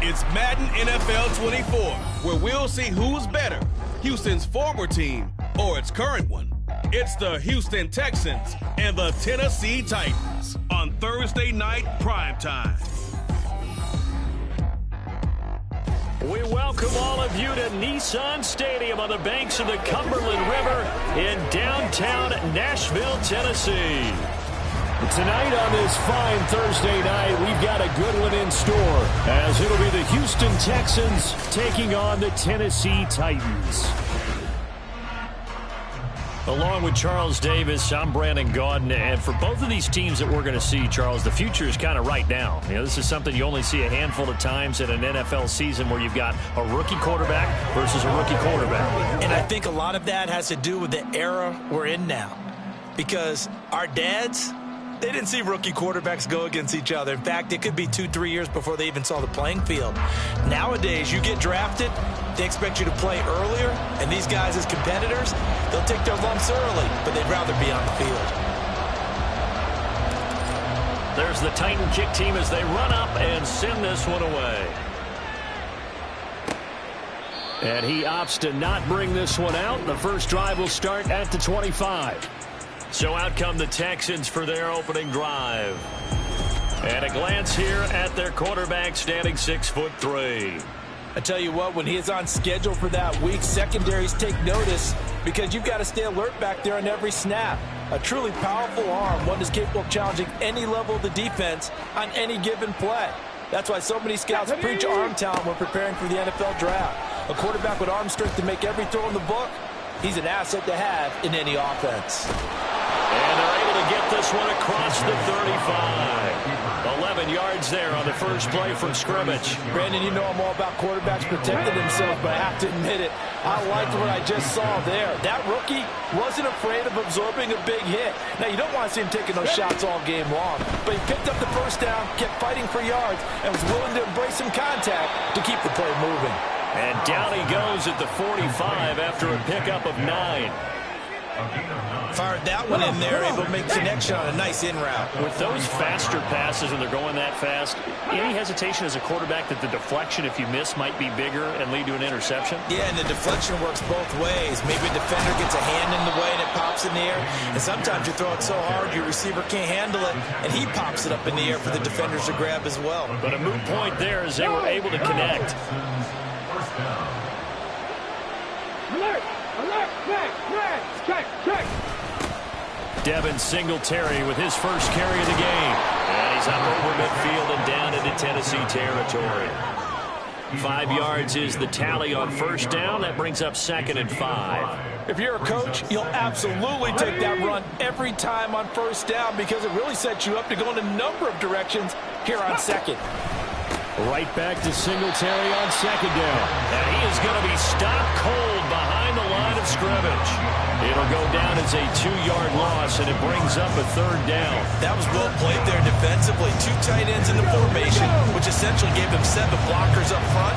It's Madden NFL 24, where we'll see who's better, Houston's former team or its current one. It's the Houston Texans and the Tennessee Titans on Thursday night primetime. We welcome all of you to Nissan Stadium on the banks of the Cumberland River in downtown Nashville, Tennessee. Tonight on this fine Thursday night, we've got a good one in store, as it'll be the Houston Texans taking on the Tennessee Titans. Along with Charles Davis, I'm Brandon Gaudin, and for both of these teams that we're going to see, Charles, the future is kind of right now. You know, this is something you only see a handful of times in an NFL season where you've got a rookie quarterback versus a rookie quarterback. And I think a lot of that has to do with the era we're in now, because our dads, they didn't see rookie quarterbacks go against each other. In fact, it could be 2-3 years before they even saw the playing field. Nowadays, you get drafted, they expect you to play earlier, and these guys as competitors, they'll take their lumps early, but they'd rather be on the field. There's the Titan kick team as they run up and send this one away. And he opts to not bring this one out. The first drive will start at the 25. So out come the Texans for their opening drive. And a glance here at their quarterback, standing 6'3". I tell you what, when he is on schedule for that week, secondaries take notice because you've got to stay alert back there on every snap. A truly powerful arm, one that's capable of challenging any level of the defense on any given play. That's why so many scouts preach arm talent when preparing for the NFL draft. A quarterback with arm strength to make every throw in the book, he's an asset to have in any offense. And they're able to get this one across the 35. 11 yards there on the first play from scrimmage. Brandon, you know I'm all about quarterbacks protecting themselves, but I have to admit it, I liked what I just saw there. That rookie wasn't afraid of absorbing a big hit. Now, you don't want to see him taking those shots all game long, but he picked up the first down, kept fighting for yards, and was willing to embrace some contact to keep the play moving. And down he goes at the 45 after a pickup of 9. Fired that one in there, able to make connection on a nice in route. With those faster passes when they're going that fast, any hesitation as a quarterback that the deflection, if you miss, might be bigger and lead to an interception? Yeah, and the deflection works both ways. Maybe a defender gets a hand in the way and it pops in the air. And sometimes you throw it so hard your receiver can't handle it, and he pops it up in the air for the defenders to grab as well. But a moot point there as they were able to connect. Alert! Alert! Check! Devin Singletary with his first carry of the game. And he's up over midfield and down into Tennessee territory. 5 yards is the tally on first down. That brings up 2nd and 5. If you're a coach, you'll absolutely take that run every time on first down because it really sets you up to go in a number of directions here on second. Right back to Singletary on second down. And he is going to be stopped cold behind the line of scrimmage. It'll go down as a 2-yard loss, and it brings up a 3rd down. That was well played there defensively. 2 tight ends in the formation, which essentially gave them 7 blockers up front.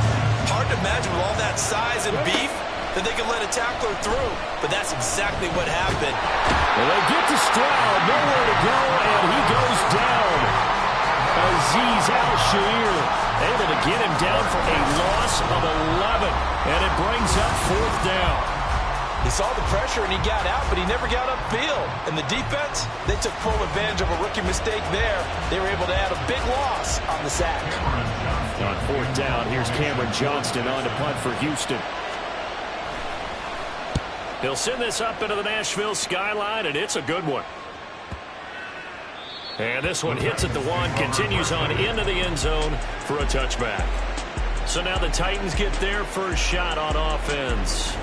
Hard to imagine with all that size and beef that they could let a tackler through, but that's exactly what happened. Well, they get to Stroud, nowhere to go, and he goes down. Azeez Al-Shaair able to get him down for a loss of 11, and it brings up 4th down. He saw the pressure and he got out, but he never got upfield. And the defense, they took full advantage of a rookie mistake there. They were able to add a big loss on the sack. On 4th down, here's Cameron Johnston on to punt for Houston. He'll send this up into the Nashville skyline, and it's a good one. And this one hits at the 1, continues on into the end zone for a touchback. So now the Titans get their first shot on offense.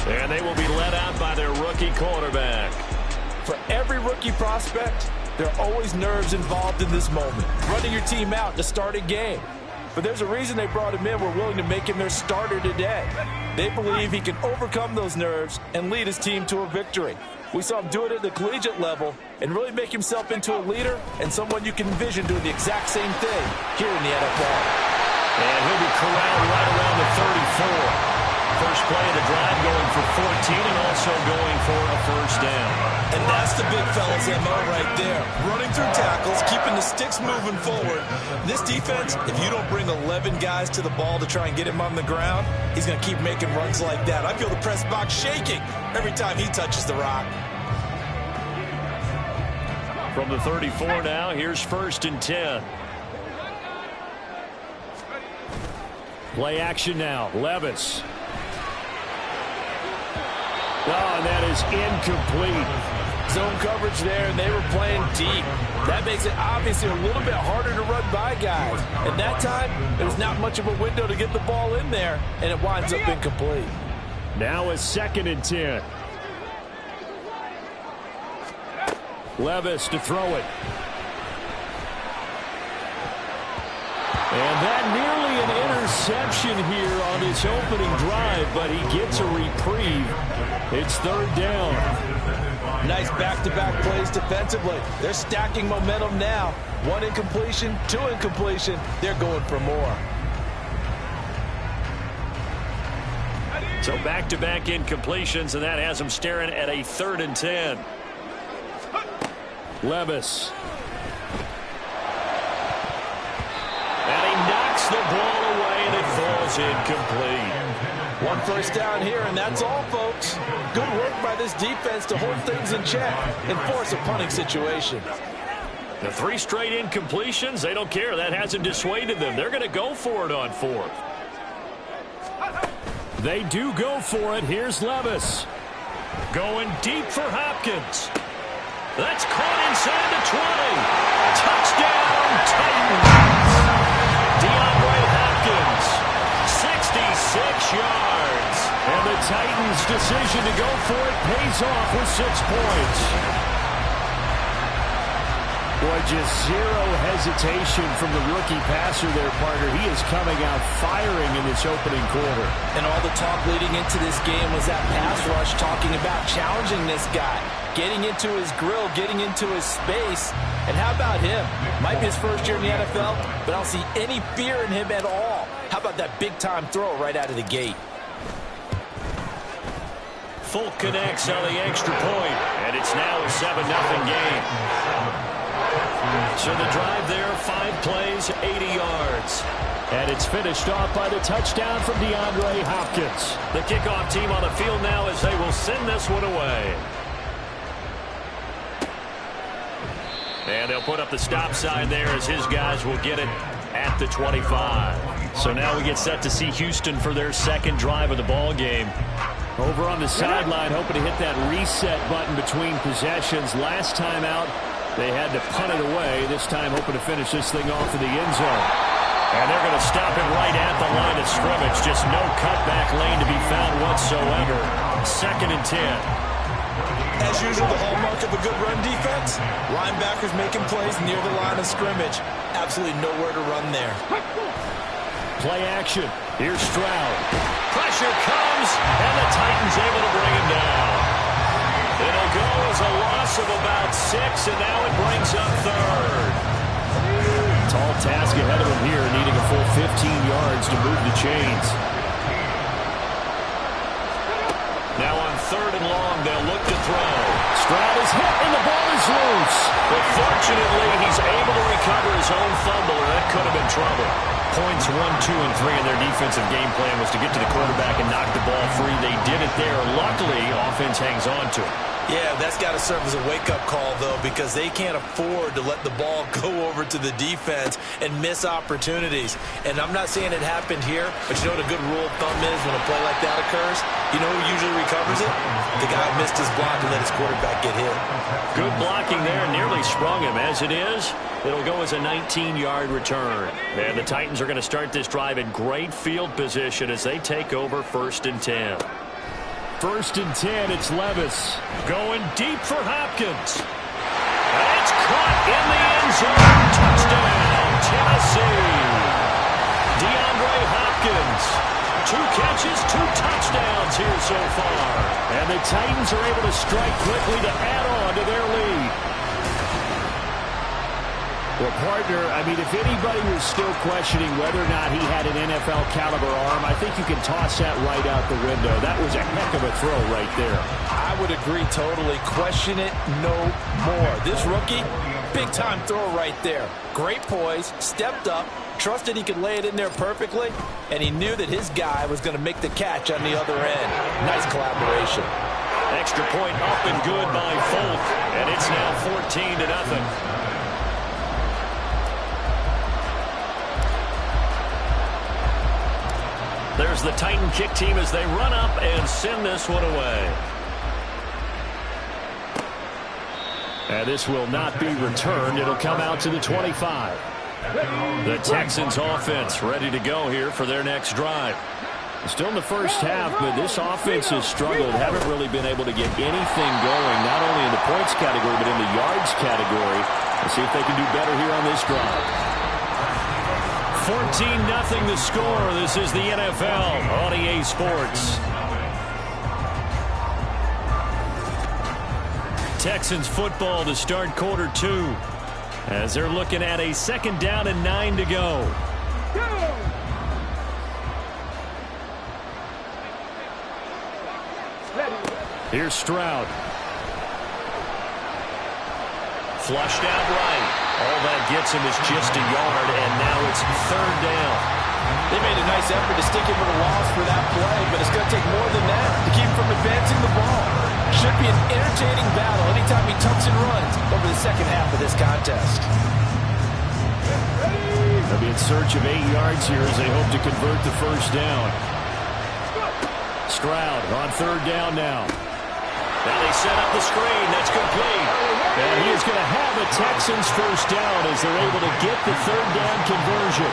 And they will be led out by their rookie quarterback. For every rookie prospect, there are always nerves involved in this moment. Running your team out to start a game. But there's a reason they brought him in. We're willing to make him their starter today. They believe he can overcome those nerves and lead his team to a victory. We saw him do it at the collegiate level and really make himself into a leader and someone you can envision doing the exact same thing here in the NFL. And he'll be corralled right around the 34. first play of the drive, going for 14 and also going for a first down. And that's the big fella's MO right there. Running through tackles, keeping the sticks moving forward. This defense, if you don't bring 11 guys to the ball to try and get him on the ground, he's going to keep making runs like that. I feel the press box shaking every time he touches the rock. From the 34 now, here's 1st and 10. Play action now. Levis. Oh, and that is incomplete. Zone coverage there, and they were playing deep. That makes it obviously a little bit harder to run by guys. At that time, there was not much of a window to get the ball in there, and it winds up incomplete. Now a 2nd and 10. Levis to throw it. And that nearly an interception here on this opening drive, but he gets a reprieve. It's 3rd down. Nice back-to-back plays defensively. They're stacking momentum now. 1 incompletion, 2 incompletion. They're going for more. So back-to-back incompletions, and that has them staring at a 3rd and 10. Levis. And he knocks the ball away, and it falls incomplete. 1 first down here, and that's all, folks. Good work by this defense to hold things in check and force a punting situation. The 3 straight incompletions, they don't care. That hasn't dissuaded them. They're going to go for it on 4th. They do go for it. Here's Levis. Going deep for Hopkins. That's caught inside the 20. Touchdown, Titans. DeAndre Hopkins, 66 yards. And the Titans' decision to go for it pays off with 6 points. Boy, just zero hesitation from the rookie passer there, partner. He is coming out firing in this opening quarter. And all the talk leading into this game was that pass rush, talking about challenging this guy, getting into his grill, getting into his space. And how about him? Might be his first year in the NFL, but I don't see any fear in him at all. How about that big-time throw right out of the gate? Folk connects on the extra point, and it's now a 7-0 game. So the drive there, 5 plays, 80 yards. And it's finished off by the touchdown from DeAndre Hopkins. The kickoff team on the field now as they will send this one away. And they'll put up the stop sign there as his guys will get it at the 25. So now we get set to see Houston for their 2nd drive of the ball game. Over on the sideline, hoping to hit that reset button between possessions. Last time out, they had to punt it away. This time hoping to finish this thing off in the end zone. And they're going to stop it right at the line of scrimmage. Just no cutback lane to be found whatsoever. 2nd and 10. As usual, the hallmark of a good run defense, linebackers making plays near the line of scrimmage. Absolutely nowhere to run there. Play action. Here's Stroud. Pressure comes, and the Titans able to bring him down. It'll go as a loss of about 6, and now it brings up 3rd. Tall task ahead of him here, needing a full 15 yards to move the chains. Now on 3rd and long, they'll look to throw. Stroud is hit, and the ball is loose. But fortunately, he's able to recover his own fumble, or that could have been trouble. Points 1, 2, and 3 in their defensive game plan was to get to the quarterback and knock the ball free. They did it there. Luckily, offense hangs on to it. Yeah, that's got to serve as a wake-up call, though, because they can't afford to let the ball go over to the defense and miss opportunities. And I'm not saying it happened here, but you know what a good rule of thumb is when a play like that occurs? You know who usually recovers it? The guy who missed his block and let his quarterback get hit. Good blocking there, nearly sprung him. As it is, it'll go as a 19-yard return. And the Titans are going to start this drive in great field position as they take over 1st and 10. 1st and 10, it's Levis. Going deep for Hopkins. And it's caught in the end zone. Touchdown, Tennessee. DeAndre Hopkins. 2 catches, 2 touchdowns here so far. And the Titans are able to strike quickly to add on to their lead. Well, partner, I mean, if anybody was still questioning whether or not he had an NFL caliber arm, I think you can toss that right out the window. That was a heck of a throw right there. I would agree totally. Question it no more. This rookie, big-time throw right there. Great poise, stepped up, trusted he could lay it in there perfectly, and he knew that his guy was going to make the catch on the other end. Nice collaboration. Extra point up and good by Folk, and it's now 14-0. There's the Titan kick team as they run up and send this one away. And this will not be returned. It'll come out to the 25. The Texans offense ready to go here for their next drive. Still in the first half, but this offense has struggled. Haven't really been able to get anything going, not only in the points category, but in the yards category. Let's see if they can do better here on this drive. 14-0 the score. This is the NFL on EA Sports. Texans football to start quarter 2 as they're looking at a 2nd down and 9 to go. Here's Stroud. Flushed out right. All that gets him is just a yard, and now it's 3rd down. They made a nice effort to stick him with a loss for that play, but it's going to take more than that to keep him from advancing the ball. Should be an entertaining battle anytime he tucks and runs over the second half of this contest. They'll be in search of 8 yards here as they hope to convert the 1st down. Stroud on 3rd down now. Now they set up the screen. That's complete. And he is going to have a Texans 1st down as they're able to get the 3rd down conversion.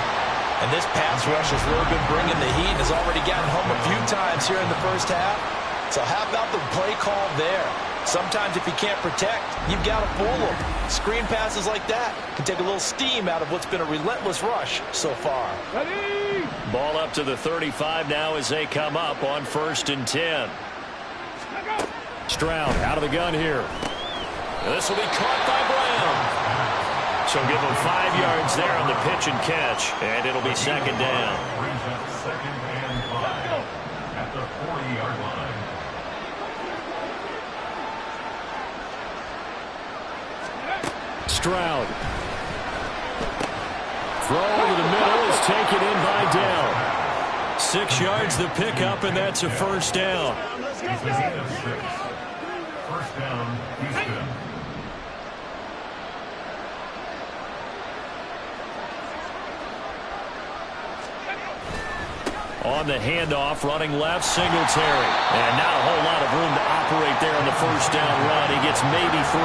And this pass rush has really been bringing the heat and has already gotten home a few times here in the first half. So how about the play call there? Sometimes if you can't protect, you've got to fool them. Screen passes like that can take a little steam out of what's been a relentless rush so far. Ready? Ball up to the 35 now as they come up on 1st and 10. Stroud out of the gun here. This will be caught by Brown. So give him 5 yards there on the pitch and catch, and it'll be 2nd down. Brings up 2nd and 5 at the 40-yard line. Stroud. Throw to the middle is taken in by Dell. 6 yards the pickup, and that's a 1st down. He's a gain of 6. 1st down, Houston. On the handoff, running left, Singletary. And not a whole lot of room to operate there on the 1st down run. He gets maybe 3.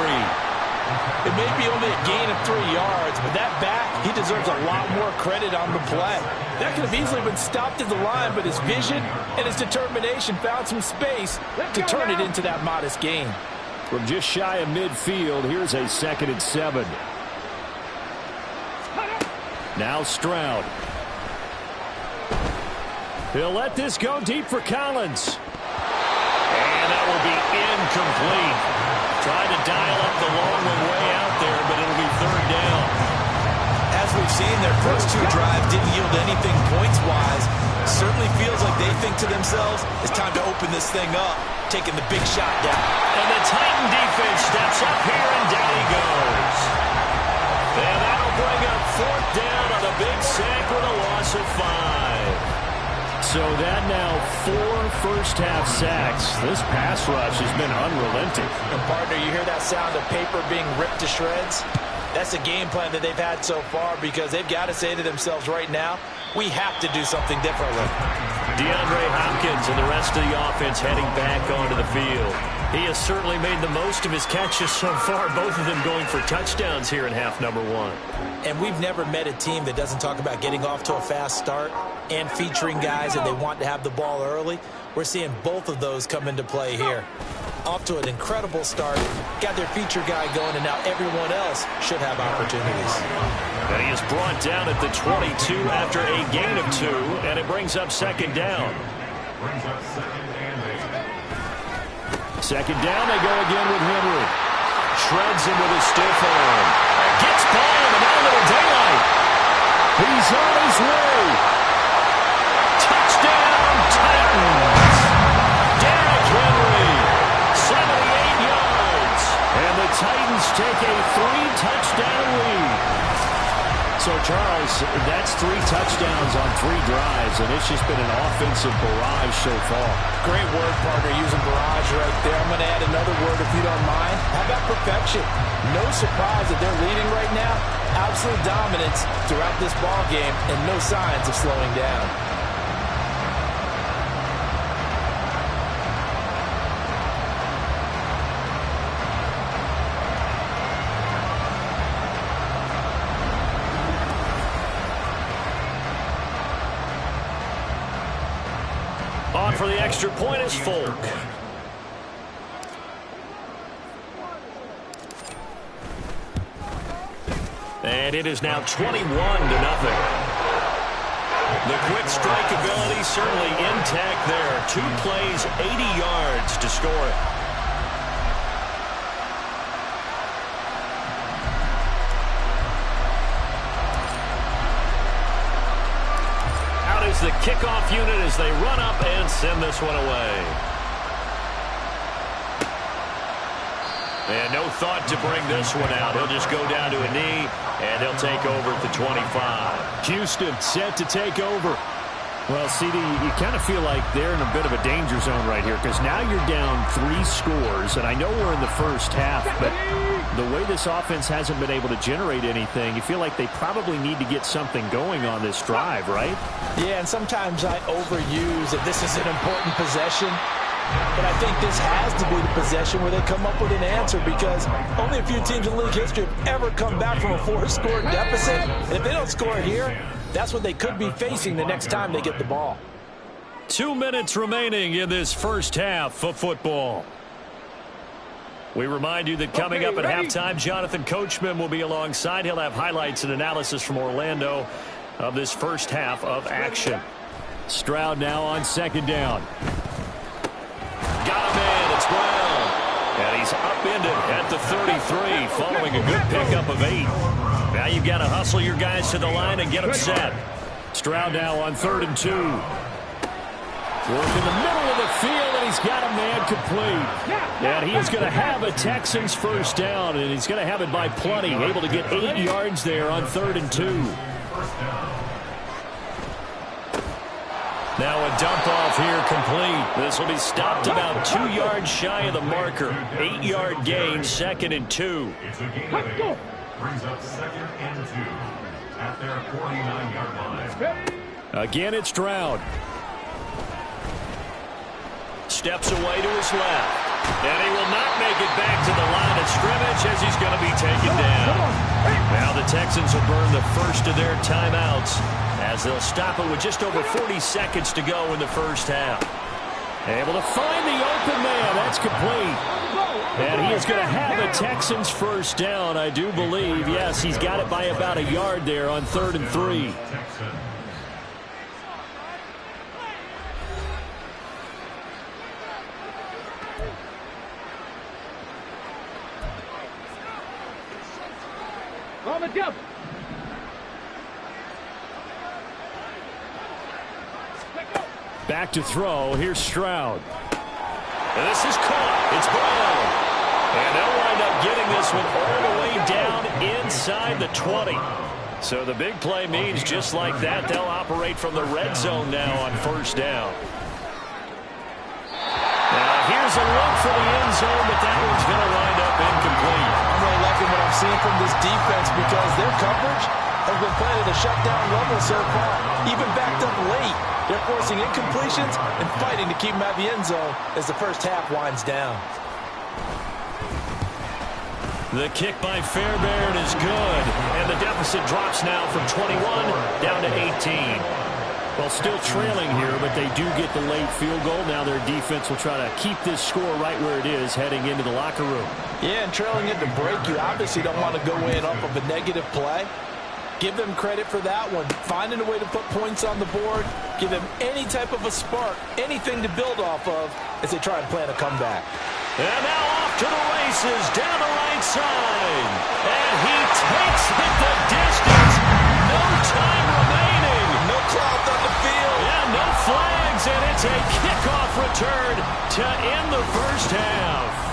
It may be only a gain of 3 yards, but that back, he deserves a lot more credit on the play. That could have easily been stopped at the line, but his vision and his determination found some space to turn it into that modest gain. From just shy of midfield, here's a 2nd and 7. Now Stroud. He'll let this go deep for Collins. And that will be incomplete. Tried to dial up the long one way out there, but it'll be 3rd down. As we've seen, their first 2 drives didn't yield anything points-wise. Certainly feels like they think to themselves, it's time to open this thing up, taking the big shot down. And the Titan defense steps up here, and down he goes. And that'll bring up 4th down on a big sack with a loss of 5. So that now 4 first-half sacks. This pass rush has been unrelenting. And partner, you hear that sound of paper being ripped to shreds? That's the game plan that they've had so far because they've got to say to themselves right now, we have to do something differently. DeAndre Hopkins and the rest of the offense heading back onto the field. He has certainly made the most of his catches so far, both of them going for touchdowns here in half number 1. And we've never met a team that doesn't talk about getting off to a fast start and featuring guys that they want to have the ball early. We're seeing both of those come into play here. Off to an incredible start, got their feature guy going, and now everyone else should have opportunities. And he is brought down at the 22 after a gain of 2, and it brings up 2nd down. Brings up 2nd and 8. 2nd down, they go again with Henry. Shreds him with a stiff arm. Gets by him, and now little daylight. He's on his way. Touchdown, Titans. Derrick Henry, 78 yards. And the Titans take a 3-touchdown lead. So, Charles, that's 3 touchdowns on 3 drives, and it's just been an offensive barrage so far. Great word, partner, using barrage right there. I'm going to add another word if you don't mind. How about perfection? No surprise that they're leading right now. Absolute dominance throughout this ball game and no signs of slowing down. On for the extra point is Folk. And it is now 21-0. The quick strike ability certainly intact there. 2 plays, 80 yards to score it. Is the kickoff unit as they run up and send this one away. And no thought to bring this one out. He'll just go down to a knee, and he'll take over at the 25. Houston set to take over. Well, CD, you kind of feel like they're in a bit of a danger zone right here because now you're down 3 scores, and I know we're in the first half, but the way this offense hasn't been able to generate anything, you feel like they probably need to get something going on this drive, right? Yeah, and sometimes I overuse that this is an important possession, but I think this has to be the possession where they come up with an answer because only a few teams in league history have ever come back from a 4-score deficit, and if they don't score here, that's what they could be facing the next time they get the ball. 2 minutes remaining in this first half of football. We remind you that coming up at halftime, Jonathan Coachman will be alongside. He'll have highlights and analysis from Orlando of this first half of action. Stroud now on 2nd down. Got a man, it's Brown. And he's upended at the 33 following a good pickup of 8. Now you've got to hustle your guys to the line and get them set. Stroud now on 3rd and 2. Work in the middle of the field, and he's got a man complete. And he is going to have a Texans first down, and he's going to have it by plenty. Able to get 8 yards there on 3rd and 2. Now a dump off here complete. This will be stopped about 2 yards shy of the marker. 8-yard gain, 2nd and 2. Brings up 2nd and 2 at their 49-yard line. Again, it's Stroud. Steps away to his left. And he will not make it back to the line of scrimmage as he's going to be taken down. Now the Texans will burn the first of their timeouts as they'll stop it with just over 40 seconds to go in the first half. Able to find the open man. That's complete. And he is going to have a Texans first down, I do believe. Yes, he's got it by about a yard there on 3rd and 3. On the jump. Back to throw. Here's Stroud. And this is caught. It's Brown. And they'll wind up getting this one all the way down inside the 20. So the big play means just like that, they'll operate from the red zone now on 1st down. Now here's a look for the end zone, but that one's going to wind up incomplete. I'm really liking what I'm seeing from this defense because their coverage has been playing at a shutdown level so far. Even backed up late, they're forcing incompletions and fighting to keep them out of the end zone as the first half winds down. The kick by Fairbairn is good, and the deficit drops now from 21 down to 18. Well, still trailing here, but they do get the late field goal. Now their defense will try to keep this score right where it is heading into the locker room. Yeah, and trailing at the break, you obviously don't want to go in off of a negative play. Give them credit for that one. Finding a way to put points on the board. Give them any type of a spark, anything to build off of as they try and plan a comeback. And now off to the races down the right side. And he takes it the distance. a kickoff return to end the first half.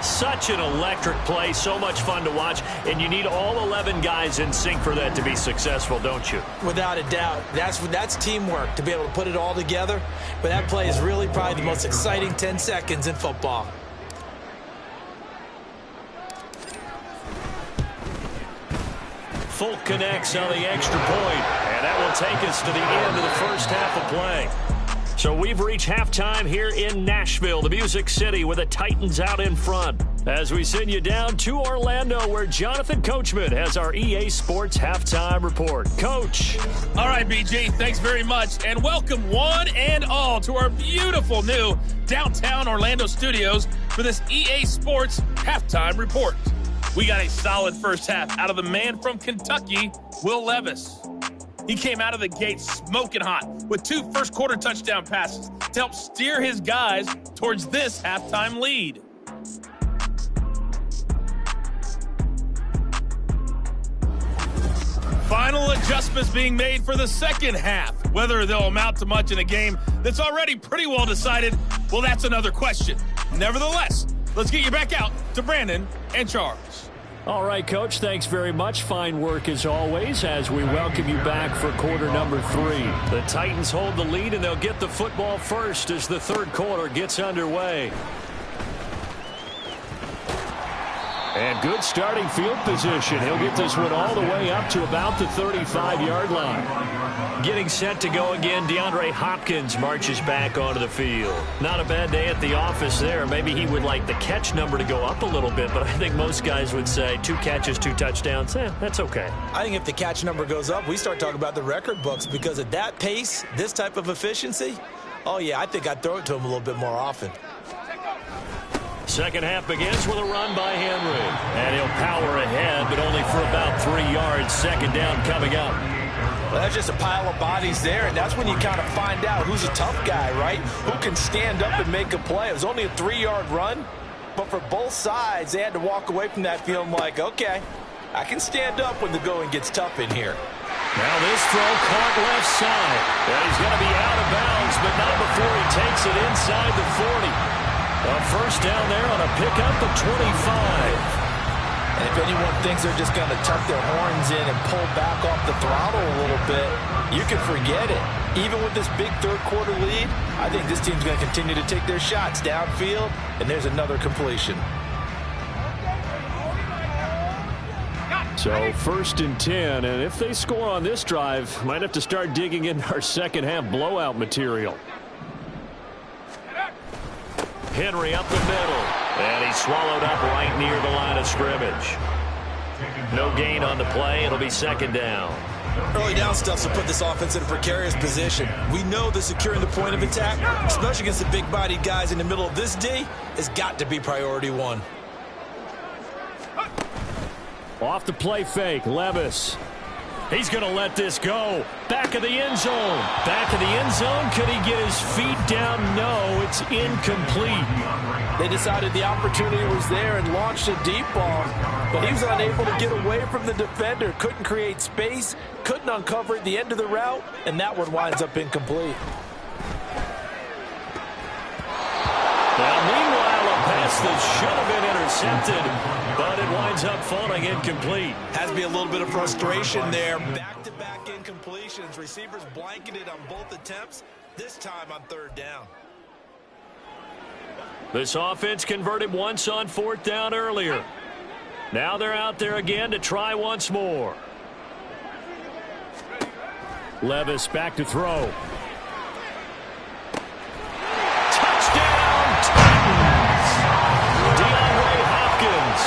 Such an electric play, so much fun to watch, and you need all 11 guys in sync for that to be successful, don't you? Without a doubt. That's teamwork, to be able to put it all together. But that play is really probably the most exciting 10 seconds in football. Folk connects on the extra point, and that will take us to the end of the first half of play. So we've reached halftime here in Nashville, the Music City, with the Titans out in front. As we send you down to Orlando, where Jonathan Coachman has our EA Sports Halftime Report. Coach. All right, BG, thanks very much. And welcome one and all to our beautiful new downtown Orlando studios for this EA Sports Halftime Report. We got a solid first half out of the man from Kentucky, Will Levis. He came out of the gate smoking hot with 2 first-quarter touchdown passes to help steer his guys towards this halftime lead. Final adjustments being made for the second half. Whether they'll amount to much in a game that's already pretty well decided, well, that's another question. Nevertheless, let's get you back out to Brandon and Charles. All right, Coach, thanks very much. Fine work as always as we welcome you back for quarter number 3. The Titans hold the lead, and they'll get the football first as the third quarter gets underway. And good starting field position. He'll get this one all the way up to about the 35-yard line. Getting set to go again, DeAndre Hopkins marches back onto the field. Not a bad day at the office there. Maybe he would like the catch number to go up a little bit, but I think most guys would say 2 catches, 2 touchdowns. That's okay. I think if the catch number goes up, we start talking about the record books, because at that pace, this type of efficiency, oh yeah, I think I'd throw it to him a little bit more often. Second half begins with a run by Henry. And he'll power ahead, but only for about 3 yards. Second down coming up. Well, that's just a pile of bodies there, and that's when you kind of find out who's a tough guy, right? Who can stand up and make a play. It was only a 3-yard run, but for both sides, they had to walk away from that feeling like, okay, I can stand up when the going gets tough in here. Now this throw caught left side. And he's going to be out of bounds, but not before he takes it inside the 40. A first down there on a pickup of 25. And if anyone thinks they're just going to tuck their horns in and pull back off the throttle a little bit, you can forget it. Even with this big third-quarter lead, I think this team's going to continue to take their shots downfield, and there's another completion. So 1st and 10, and if they score on this drive, might have to start digging in our second-half blowout material. Henry up the middle, and he's swallowed up right near the line of scrimmage. No gain on the play. It'll be second down. Early down stuff will put this offense in a precarious position. We know that securing the point of attack, especially against the big-bodied guys in the middle of this D, has got to be priority 1. Off the play fake, Levis. He's going to let this go. Back of the end zone. Back of the end zone. Could he get his feet down? No, it's incomplete. They decided the opportunity was there and launched a deep ball, but he was unable to get away from the defender. Couldn't create space, couldn't uncover at the end of the route, and that one winds up incomplete. Now, meanwhile, a pass that should have been intercepted, but it winds up falling incomplete. Has to be a little bit of frustration there. Back-to-back incompletions. Receivers blanketed on both attempts, this time on 3rd down. This offense converted once on 4th down earlier. Now they're out there again to try once more. Levis back to throw. Touchdown, Titans! DeAndre Hopkins,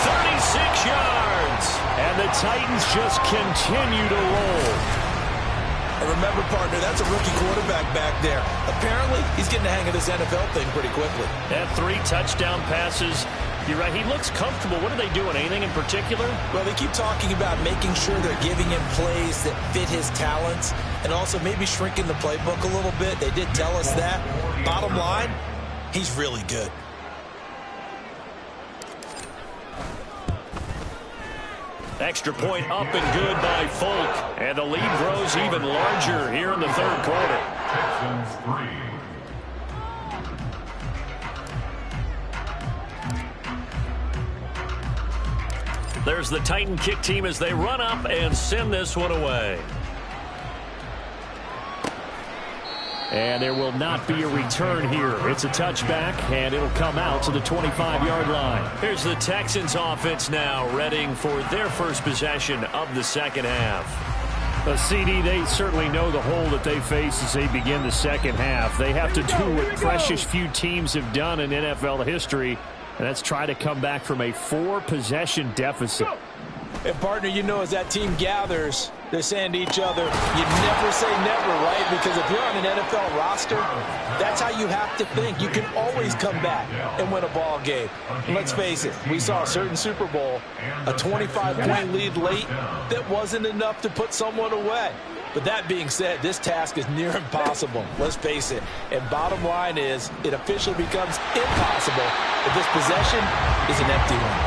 36 yards. And the Titans just continue to roll. And remember, partner, that's a rookie quarterback back there. Apparently, he's getting the hang of this NFL thing pretty quickly. Had 3 touchdown passes. You're right, he looks comfortable. What are they doing? Anything in particular? Well, they keep talking about making sure they're giving him plays that fit his talents and also maybe shrinking the playbook a little bit. They did tell us that. Bottom line, he's really good. Extra point up and good by Folk. And the lead grows even larger here in the third quarter. Texans 3. There's the Titan kick team as they run up and send this one away. And there will not be a return here. It's a touchback, and it'll come out to the 25-yard line. Here's the Texans offense now, readying for their first possession of the second half. CD, they certainly know the hole that they face as they begin the second half. They have to do what precious few teams have done in NFL history, and that's try to come back from a 4-possession deficit. And, partner, you know, as that team gathers, they're saying to each other, you never say never, right? Because if you're on an NFL roster, that's how you have to think. You can always come back and win a ball game. And let's face it, we saw a certain Super Bowl, a 25-point lead late that wasn't enough to put someone away. But that being said, this task is near impossible. Let's face it. And bottom line is, it officially becomes impossible if this possession is an empty one.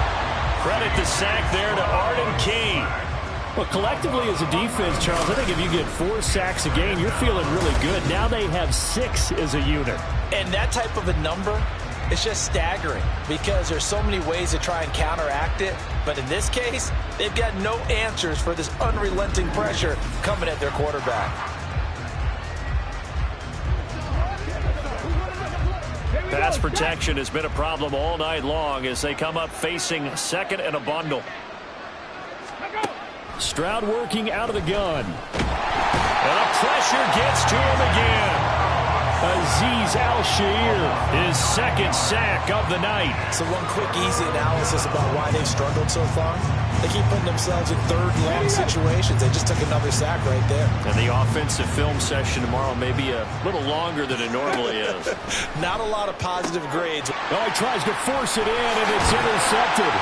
Credit the sack there to Arden Key. Well, collectively as a defense, Charles, I think if you get 4 sacks a game, you're feeling really good. Now they have 6 as a unit. And that type of a number, it's just staggering because there's so many ways to try and counteract it. But in this case, they've got no answers for this unrelenting pressure coming at their quarterback. Pass protection has been a problem all night long as they come up facing second and a bundle. Stroud working out of the gun. And the pressure gets to him again. Azeez Al-Shaair, his second sack of the night. So one quick, easy analysis about why they've struggled so far. They keep putting themselves in third and long situations. They just took another sack right there. And the offensive film session tomorrow may be a little longer than it normally is. Not a lot of positive grades. Oh, he tries to force it in, and it's intercepted.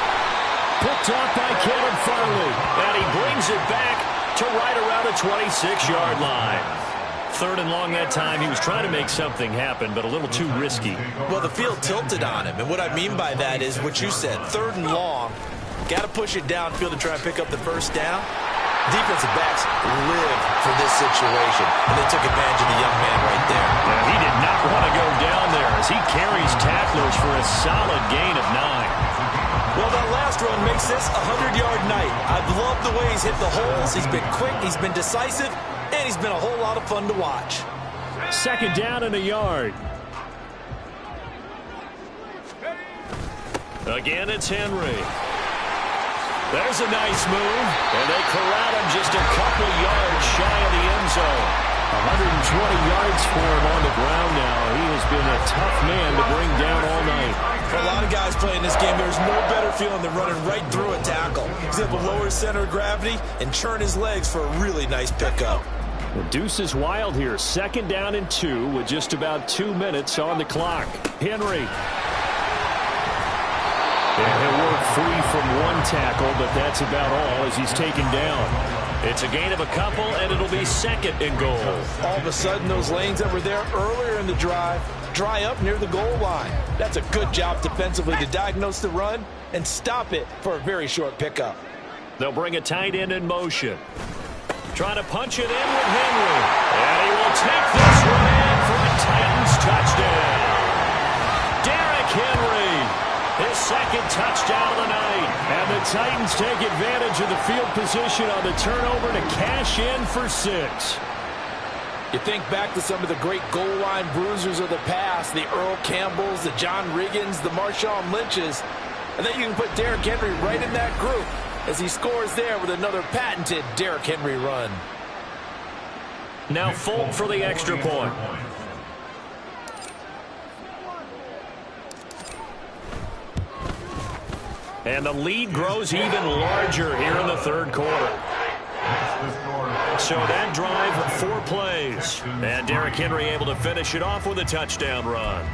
Picked off by Caleb Farley. And he brings it back to right around the 26-yard line. Third and long that time. He was trying to make something happen, but a little too risky. Well, the field tilted on him. And what I mean by that is what you said. Third and long. Got to push it downfield to try and pick up the first down. Defensive backs live for this situation, and they took advantage of the young man right there. And he did not want to go down there as he carries tacklers for a solid gain of 9. Well, that last run makes this a 100-yard night. I've loved the way he's hit the holes. He's been quick, he's been decisive, and he's been a whole lot of fun to watch. Second down and a yard. Again, it's Henry. There's a nice move, and they corral him just a couple yards shy of the end zone. 120 yards for him on the ground now. He has been a tough man to bring down all night. For a lot of guys playing this game, there's no better feeling than running right through a tackle. He's able to lower his center of gravity and churn his legs for a really nice pickup. The deuce is wild here. Second down and 2 with just about 2 minutes on the clock. Henry. And he'll work free from one tackle, but that's about all as he's taken down. It's a gain of a couple, and it'll be second and goal. All of a sudden, those lanes that were there earlier in the drive dry up near the goal line. That's a good job defensively to diagnose the run and stop it for a very short pickup. They'll bring a tight end in motion. Trying to punch it in with Henry. And he will take this one in for a Titans touchdown. Derrick Henry. His second touchdown of the night. And the Titans take advantage of the field position on the turnover to cash in for 6. You think back to some of the great goal line bruisers of the past, the Earl Campbells, the John Riggins, the Marshawn Lynches. I think you can put Derrick Henry right in that group as he scores there with another patented Derrick Henry run. Now Folk for the extra point. And the lead grows even larger here in the third quarter. So that drive, 4 plays. And Derrick Henry able to finish it off with a touchdown run.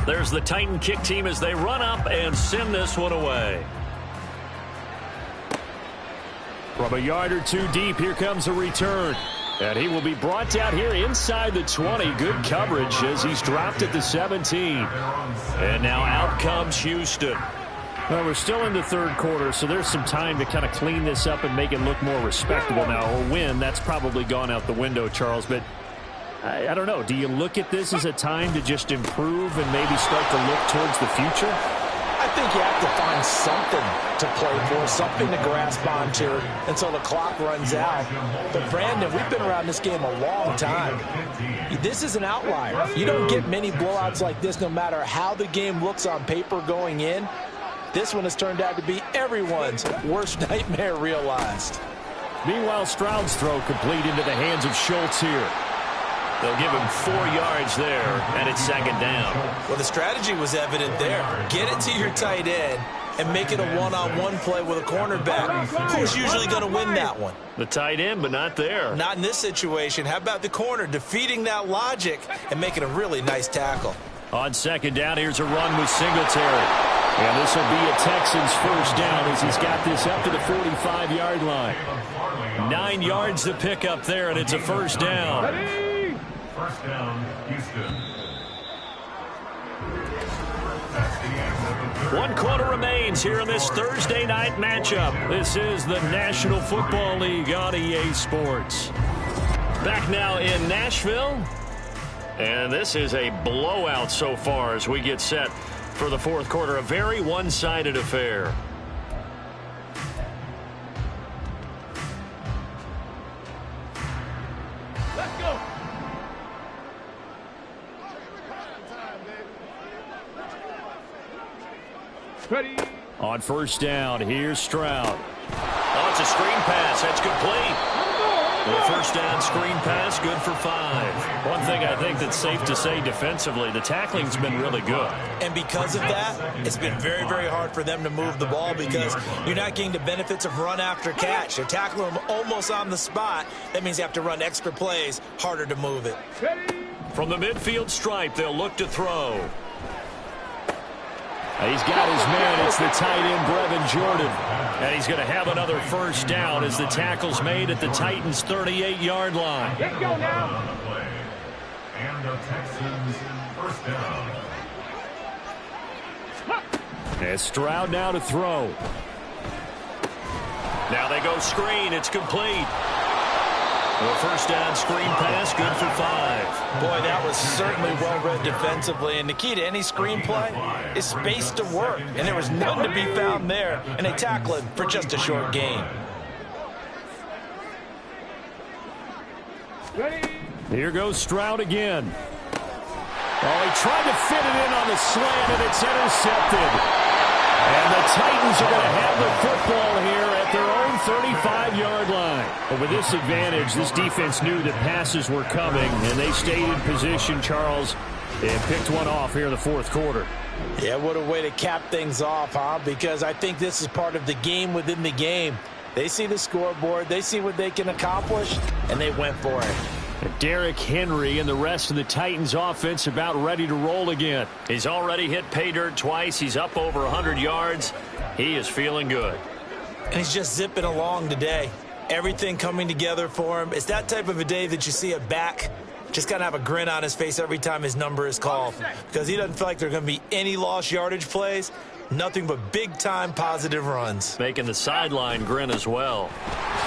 There's the Titan kick team as they run up and send this one away. From a yard or two deep, here comes a return. And he will be brought down here inside the 20. Good coverage as he's dropped at the 17. And now out comes Houston. Well, we're still in the third quarter, so there's some time to kind of clean this up and make it look more respectable now. A win, that's probably gone out the window, Charles. But I don't know. Do you look at this as a time to just improve and maybe start to look towards the future? I think you have to find something to play for, something to grasp onto until the clock runs out. But, Brandon, we've been around this game a long time. This is an outlier. You don't get many blowouts like this no matter how the game looks on paper going in. This one has turned out to be everyone's worst nightmare realized. Meanwhile, Stroud's throw complete into the hands of Schultz here. They'll give him 4 yards there, and it's second down. Well, the strategy was evident there. Get it to your tight end and make it a one-on-one play with a cornerback. Who's usually going to win that one? The tight end, but not there. Not in this situation. How about the corner defeating that logic and making a really nice tackle? On second down, here's a run with Singletary. And this will be a Texans first down as he's got this up to the 45-yard line. 9 yards to pick up there, and it's a first down. First down, Houston. 1 quarter remains here in this Thursday night matchup. This is the National Football League on EA Sports. Back now in Nashville. And this is a blowout so far as we get set for the fourth quarter. A very one-sided affair. Let's go. Ready. On first down, here's Stroud. Oh, it's a screen pass. That's complete. The first down screen pass, good for 5. One thing I think that's safe to say defensively, the tackling's been really good. And because of that, it's been very, very hard for them to move the ball because you're not getting the benefits of run after catch. They're tackling them almost on the spot. That means you have to run extra plays, harder to move it. From the midfield stripe, they'll look to throw. He's got his man. It's the tight end, Brevin Jordan. And he's going to have another first down as the tackle's made at the Titans' 38-yard line. Let's go now. And the Texans first down. And Stroud now to throw. Now they go screen. It's complete. The first down screen pass, good for 5. Boy, that was certainly well-read defensively. And the key to any screen play is space to work. And there was none to be found there. And they tackle him for just a short gain. Ready. Here goes Stroud again. Oh, he tried to fit it in on the slant, and it's intercepted. And the Titans are going to have the football here at their own 35-yard line. But with this advantage, this defense knew that passes were coming, and they stayed in position, Charles, and picked one off here in the fourth quarter. Yeah, what a way to cap things off, huh? Because I think this is part of the game within the game. They see the scoreboard, they see what they can accomplish, and they went for it. Derrick Henry and the rest of the Titans offense about ready to roll again. He's already hit pay dirt twice. He's up over 100 yards. He is feeling good. And he's just zipping along today. Everything coming together for him. It's that type of a day that you see a back just kind of have a grin on his face every time his number is called. Because he doesn't feel like there are going to be any lost yardage plays. Nothing but big-time positive runs. Making the sideline grin as well.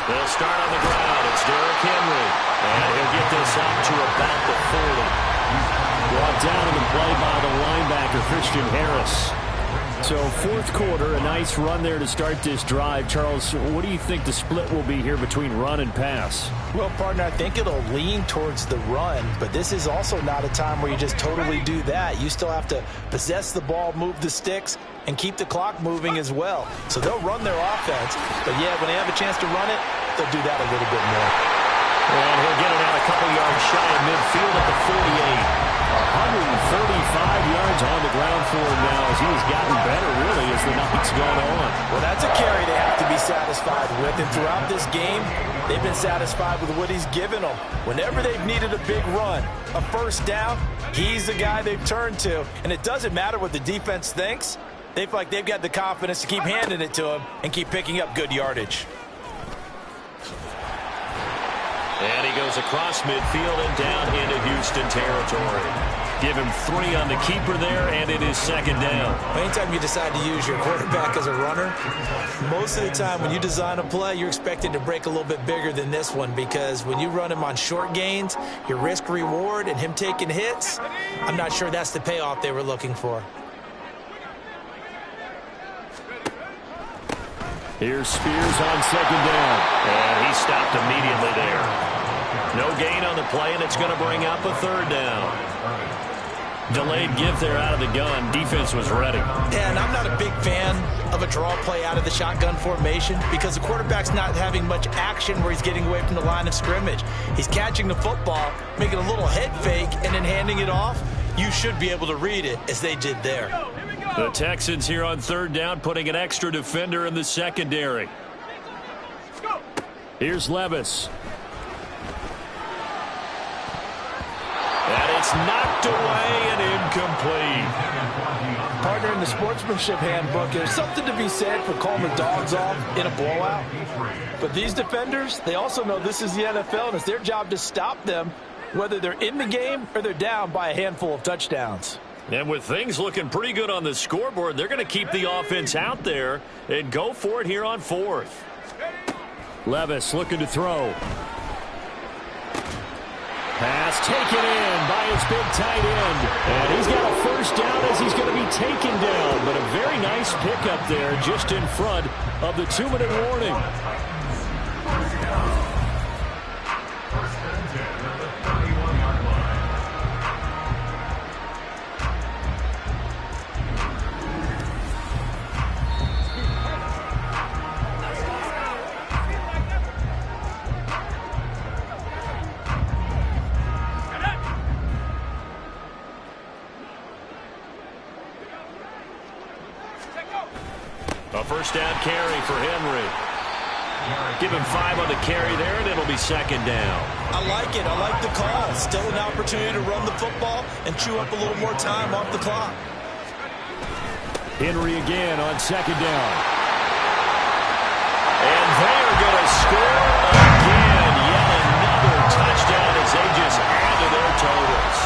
They'll start on the ground. It's Derrick Henry. And he'll get this up to about the 40. Brought down in the play by the linebacker, Christian Harris. So fourth quarter, a nice run there to start this drive. Charles, what do you think the split will be here between run and pass? Well, partner, I think it'll lean towards the run, but this is also not a time where you just totally do that. You still have to possess the ball, move the sticks, and keep the clock moving as well. So they'll run their offense, but yeah, when they have a chance to run it, they'll do that a little bit more. And he'll get it out a couple yards shy of midfield at the 48. yards on the ground for him now as he's gotten better, really, as the night's gone on. Well, that's a carry they have to be satisfied with. And throughout this game, they've been satisfied with what he's given them. Whenever they've needed a big run, a first down, he's the guy they've turned to. And it doesn't matter what the defense thinks. They feel like they've got the confidence to keep handing it to him and keep picking up good yardage. And he goes across midfield and down into Houston territory. Give him 3 on the keeper there, and it is second down. Anytime you decide to use your quarterback as a runner, most of the time when you design a play, you're expected to break a little bit bigger than this one, because when you run him on short gains, your risk-reward and him taking hits, I'm not sure that's the payoff they were looking for. Here's Spears on second down. And he stopped immediately there. No gain on the play, and it's going to bring up a third down. Delayed give there out of the gun. Defense was ready. And I'm not a big fan of a draw play out of the shotgun formation because the quarterback's not having much action where he's getting away from the line of scrimmage. He's catching the football, making a little head fake, and then handing it off. You should be able to read it as they did there. The Texans here on third down, putting an extra defender in the secondary. Here's Levis. And it's knocked away and incomplete. Partner, in the sportsmanship handbook, there's something to be said for calling the dogs off in a blowout. But these defenders, they also know this is the NFL, and it's their job to stop them, whether they're in the game or they're down by a handful of touchdowns. And with things looking pretty good on the scoreboard, they're going to keep the offense out there and go for it here on fourth. Levis looking to throw. Pass taken in by his big tight end. And he's got a first down as he's going to be taken down. But a very nice pickup there just in front of the 2-minute warning. A first down carry for Henry. Give him 5 on the carry there, and it'll be second down. I like it. I like the call. Still an opportunity to run the football and chew up a little more time off the clock. Henry again on second down. And they're going to score again. Yet another touchdown as they just add to their totals.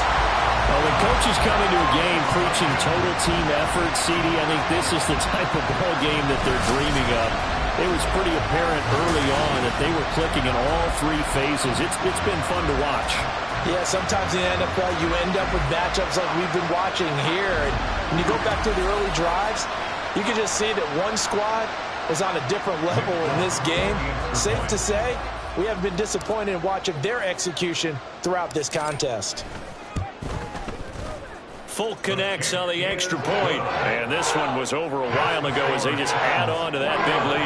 Well, when coaches come into a game preaching total team effort, CD, I think this is the type of ball game that they're dreaming of. It was pretty apparent early on that they were clicking in all 3 phases. It's been fun to watch. Yeah, sometimes in the NFL you end up with matchups like we've been watching here. And when you go back to the early drives, you can just see that one squad was on a different level in this game. Safe to say, we have been disappointed in watching their execution throughout this contest. Folk connects on the extra point. And this one was over a while ago as they just add on to that big lead.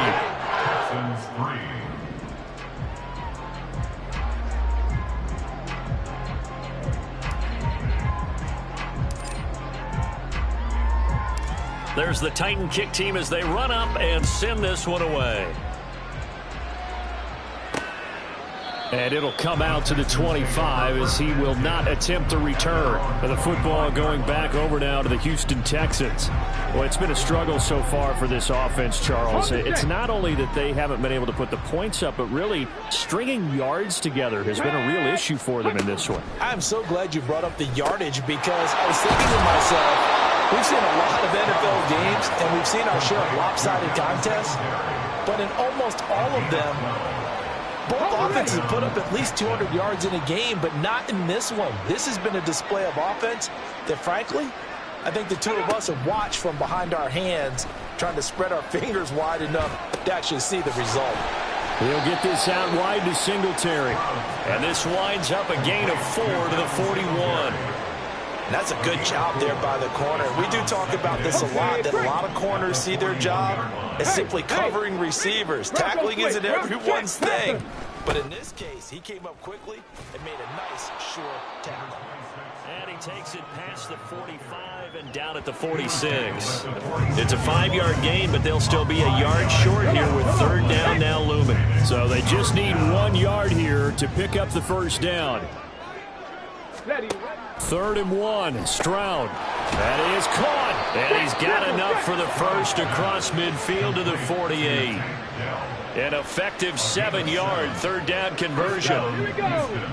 There's the Titan kick team as they run up and send this one away. And it'll come out to the 25 as he will not attempt to return. The football going back over now to the Houston Texans. Well, it's been a struggle so far for this offense, Charles. It's not only that they haven't been able to put the points up, but really stringing yards together has been a real issue for them in this one. I'm so glad you brought up the yardage because I was thinking to myself, we've seen a lot of NFL games and we've seen our share of lopsided contests, but in almost all of them, both offenses put up at least 200 yards in a game, but not in this one. This has been a display of offense that, frankly, I think the two of us have watched from behind our hands, trying to spread our fingers wide enough to actually see the result. He'll get this out wide to Singletary. And this winds up a gain of 4 to the 41. And that's a good job there by the corner. We do talk about this a lot, that a lot of corners see their job as simply covering receivers. Tackling isn't everyone's thing. But in this case, he came up quickly and made a nice, short tackle. And he takes it past the 45 and down at the 46. It's a 5-yard gain, but they'll still be a yard short here with third down now looming. So they just need 1 yard here to pick up the first down. 3rd and 1, Stroud. That is caught. And he's got enough for the first across midfield to the 48. An effective 7-yard third down conversion. Here we go.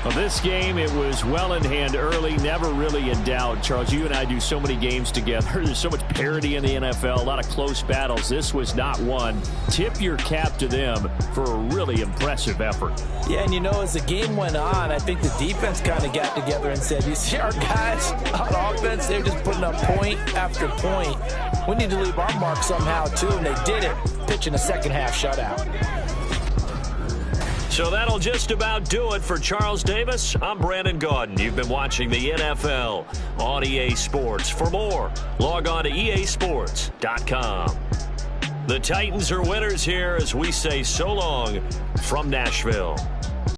Well, this game, it was well in hand early, never really in doubt. Charles, you and I do so many games together. There's so much parity in the NFL, a lot of close battles. This was not one. Tip your cap to them for a really impressive effort. Yeah, and as the game went on, I think the defense kind of got together and said, you see our guys on offense, they're just putting up point after point. We need to leave our mark somehow, too, and they did it, pitching a second-half shutout. So that'll just about do it for Charles Davis. I'm Brandon Gaudin. You've been watching the NFL on EA Sports. For more, log on to easports.com. The Titans are winners here as we say so long from Nashville.